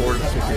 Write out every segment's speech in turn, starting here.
old city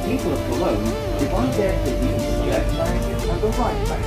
people of Cologne, if one dares to eat, left bank and the right bank.